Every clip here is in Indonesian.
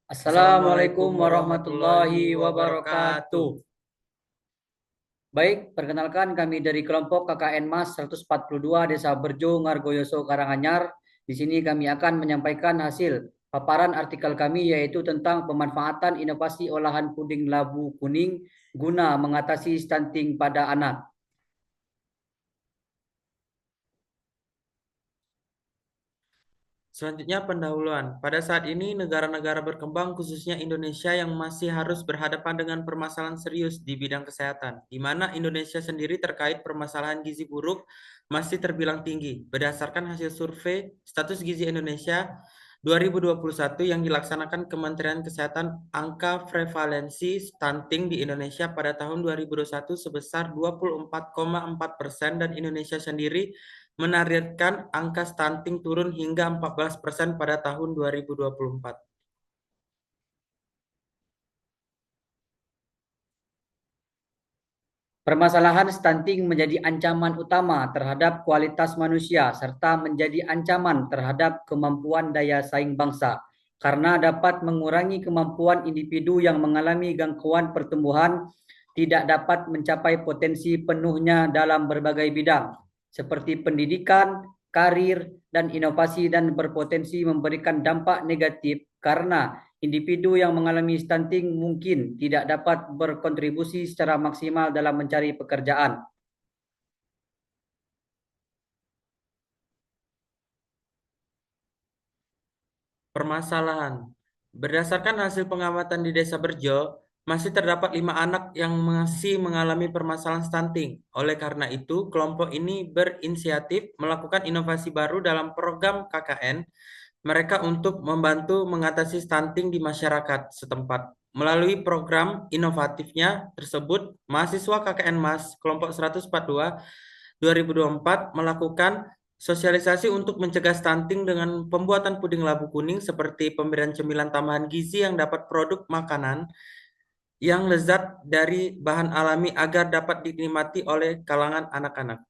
Assalamualaikum warahmatullahi wabarakatuh. Baik, perkenalkan kami dari kelompok KKN Mas 142 Desa Berjo, Ngargoyoso, Karanganyar. Di sini kami akan menyampaikan hasil paparan artikel kami yaitu tentang pemanfaatan inovasi olahan puding labu kuning guna mengatasi stunting pada anak. Selanjutnya pendahuluan. Pada saat ini negara-negara berkembang khususnya Indonesia yang masih harus berhadapan dengan permasalahan serius di bidang kesehatan, di mana Indonesia sendiri terkait permasalahan gizi buruk masih terbilang tinggi. Berdasarkan hasil survei status gizi Indonesia 2021 yang dilaksanakan Kementerian Kesehatan, angka prevalensi stunting di Indonesia pada tahun 2021 sebesar 24,4% dan Indonesia sendiri menargetkan angka stunting turun hingga 14% pada tahun 2024. Permasalahan stunting menjadi ancaman utama terhadap kualitas manusia serta menjadi ancaman terhadap kemampuan daya saing bangsa karena dapat mengurangi kemampuan individu yang mengalami gangguan pertumbuhan tidak dapat mencapai potensi penuhnya dalam berbagai bidang seperti pendidikan, karir, dan inovasi dan berpotensi memberikan dampak negatif karena individu yang mengalami stunting mungkin tidak dapat berkontribusi secara maksimal dalam mencari pekerjaan. Permasalahan. Berdasarkan hasil pengamatan di Desa Berjo, masih terdapat 5 anak yang masih mengalami permasalahan stunting. Oleh karena itu, kelompok ini berinisiatif melakukan inovasi baru dalam program KKN mereka untuk membantu mengatasi stunting di masyarakat setempat. Melalui program inovatifnya tersebut, mahasiswa KKN MAS kelompok 142 2024 melakukan sosialisasi untuk mencegah stunting dengan pembuatan puding labu kuning seperti pemberian cemilan tambahan gizi yang dapat produk makanan yang lezat dari bahan alami agar dapat dinikmati oleh kalangan anak-anak.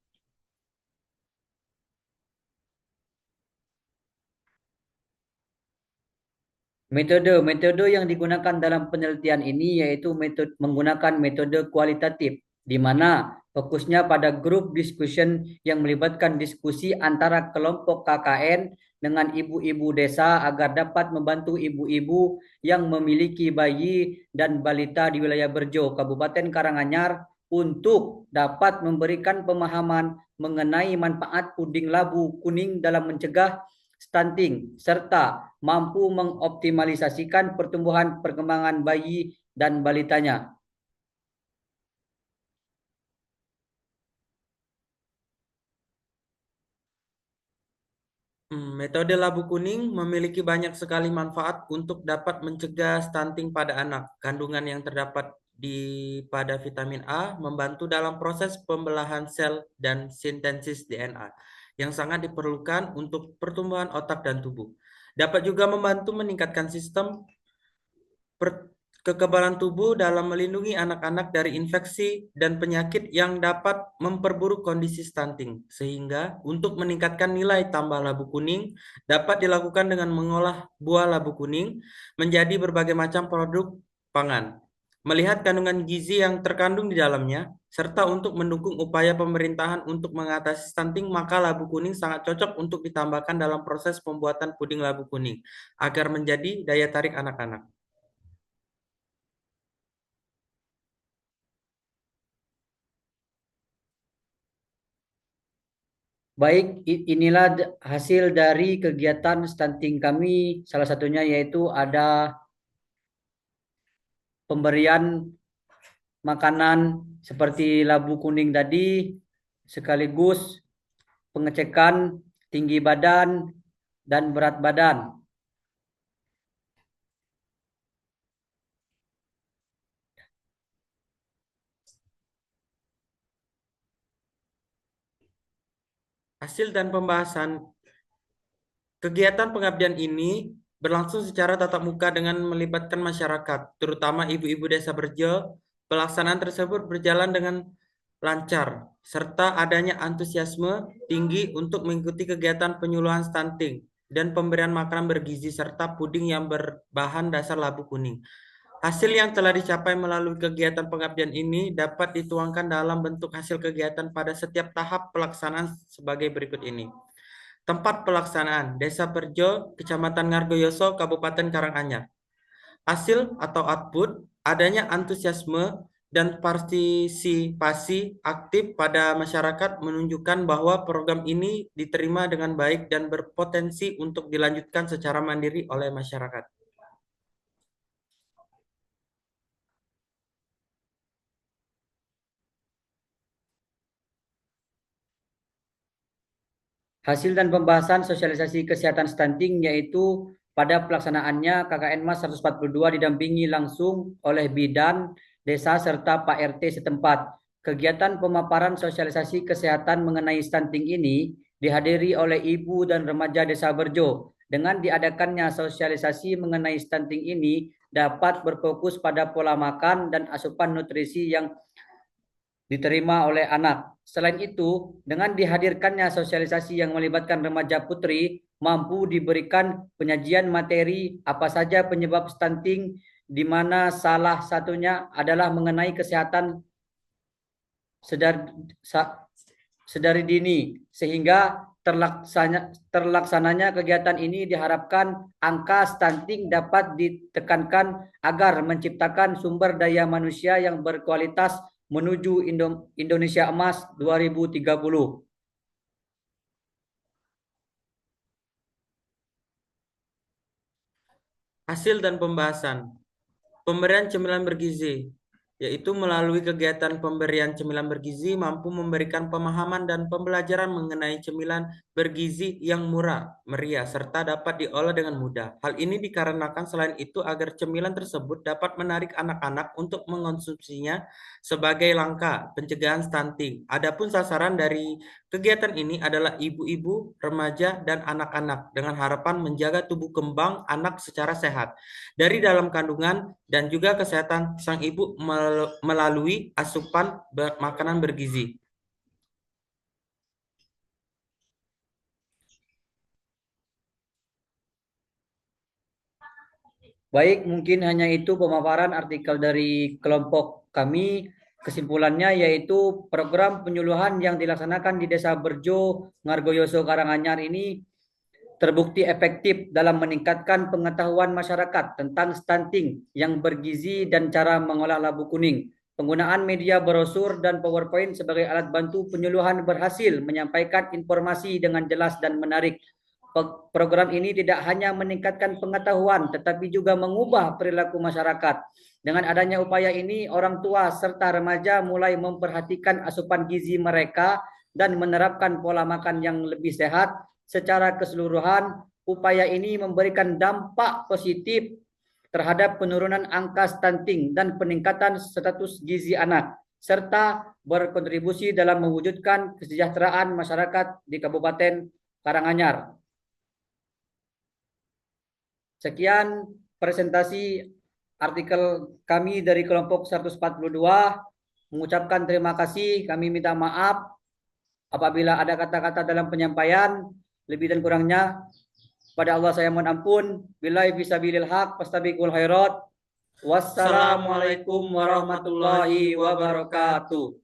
Metode yang digunakan dalam penelitian ini yaitu menggunakan metode kualitatif, di mana fokusnya pada grup discussion yang melibatkan diskusi antara kelompok KKN dengan ibu-ibu desa agar dapat membantu ibu-ibu yang memiliki bayi dan balita di wilayah Berjo, Kabupaten Karanganyar untuk dapat memberikan pemahaman mengenai manfaat puding labu kuning dalam mencegah stunting serta mampu mengoptimalisasikan pertumbuhan perkembangan bayi dan balitanya. Metode labu kuning memiliki banyak sekali manfaat untuk dapat mencegah stunting pada anak. Kandungan yang terdapat pada vitamin A membantu dalam proses pembelahan sel dan sintesis DNA yang sangat diperlukan untuk pertumbuhan otak dan tubuh. Dapat juga membantu meningkatkan sistem kekebalan tubuh dalam melindungi anak-anak dari infeksi dan penyakit yang dapat memperburuk kondisi stunting. Sehingga untuk meningkatkan nilai tambah labu kuning dapat dilakukan dengan mengolah buah labu kuning menjadi berbagai macam produk pangan. Melihat kandungan gizi yang terkandung di dalamnya, serta untuk mendukung upaya pemerintahan untuk mengatasi stunting, maka labu kuning sangat cocok untuk ditambahkan dalam proses pembuatan puding labu kuning agar menjadi daya tarik anak-anak. Baik, inilah hasil dari kegiatan stunting kami. Salah satunya yaitu ada pemberian makanan seperti labu kuning tadi, sekaligus pengecekan tinggi badan dan berat badan. Hasil dan pembahasan kegiatan pengabdian ini berlangsung secara tatap muka dengan melibatkan masyarakat, terutama ibu-ibu desa Berjo. Pelaksanaan tersebut berjalan dengan lancar, serta adanya antusiasme tinggi untuk mengikuti kegiatan penyuluhan stunting. dan pemberian makanan bergizi serta puding yang berbahan dasar labu kuning. Hasil yang telah dicapai melalui kegiatan pengabdian ini dapat dituangkan dalam bentuk hasil kegiatan pada setiap tahap pelaksanaan sebagai berikut ini. Tempat pelaksanaan, Desa Perjo, Kecamatan Ngargoyoso, Kabupaten Karanganyar. Hasil atau output, adanya antusiasme dan partisipasi aktif pada masyarakat menunjukkan bahwa program ini diterima dengan baik dan berpotensi untuk dilanjutkan secara mandiri oleh masyarakat. Hasil dan pembahasan sosialisasi kesehatan stunting yaitu pada pelaksanaannya KKN Mas 142 didampingi langsung oleh bidan desa serta Pak RT setempat. Kegiatan pemaparan sosialisasi kesehatan mengenai stunting ini dihadiri oleh ibu dan remaja Desa Berjo. Dengan diadakannya sosialisasi mengenai stunting ini dapat berfokus pada pola makan dan asupan nutrisi yang diterima oleh anak. Selain itu, dengan dihadirkannya sosialisasi yang melibatkan remaja putri, mampu diberikan penyajian materi apa saja penyebab stunting, di mana salah satunya adalah mengenai kesehatan sedari dini, sehingga terlaksananya kegiatan ini diharapkan angka stunting dapat ditekankan agar menciptakan sumber daya manusia yang berkualitas menuju Indonesia Emas 2030. Hasil dan pembahasan. Pemberian cemilan bergizi, yaitu melalui kegiatan pemberian cemilan bergizi mampu memberikan pemahaman dan pembelajaran mengenai cemilan bergizi yang murah, meriah, serta dapat diolah dengan mudah. Hal ini dikarenakan selain itu agar cemilan tersebut dapat menarik anak-anak untuk mengonsumsinya sebagai langkah pencegahan stunting. Adapun sasaran dari kegiatan ini adalah ibu-ibu, remaja, dan anak-anak dengan harapan menjaga tubuh kembang anak secara sehat dari dalam kandungan dan juga kesehatan sang ibu melalui asupan makanan bergizi. Baik, mungkin hanya itu pemaparan artikel dari kelompok kami. Kesimpulannya yaitu program penyuluhan yang dilaksanakan di Desa Berjo, Ngargoyoso, Karanganyar ini terbukti efektif dalam meningkatkan pengetahuan masyarakat tentang stunting yang bergizi dan cara mengolah labu kuning. Penggunaan media brosur dan PowerPoint sebagai alat bantu penyuluhan berhasil menyampaikan informasi dengan jelas dan menarik. Program ini tidak hanya meningkatkan pengetahuan, tetapi juga mengubah perilaku masyarakat. Dengan adanya upaya ini, orang tua serta remaja mulai memperhatikan asupan gizi mereka dan menerapkan pola makan yang lebih sehat. Secara keseluruhan, upaya ini memberikan dampak positif terhadap penurunan angka stunting dan peningkatan status gizi anak, serta berkontribusi dalam mewujudkan kesejahteraan masyarakat di Kabupaten Karanganyar. Sekian presentasi artikel kami dari kelompok 142. Mengucapkan terima kasih, kami minta maaf apabila ada kata-kata dalam penyampaian, lebih dan kurangnya pada Allah saya mohon ampun. Billahi fisabilil haq, fastabiqul khairat. Wassalamualaikum warahmatullahi wabarakatuh.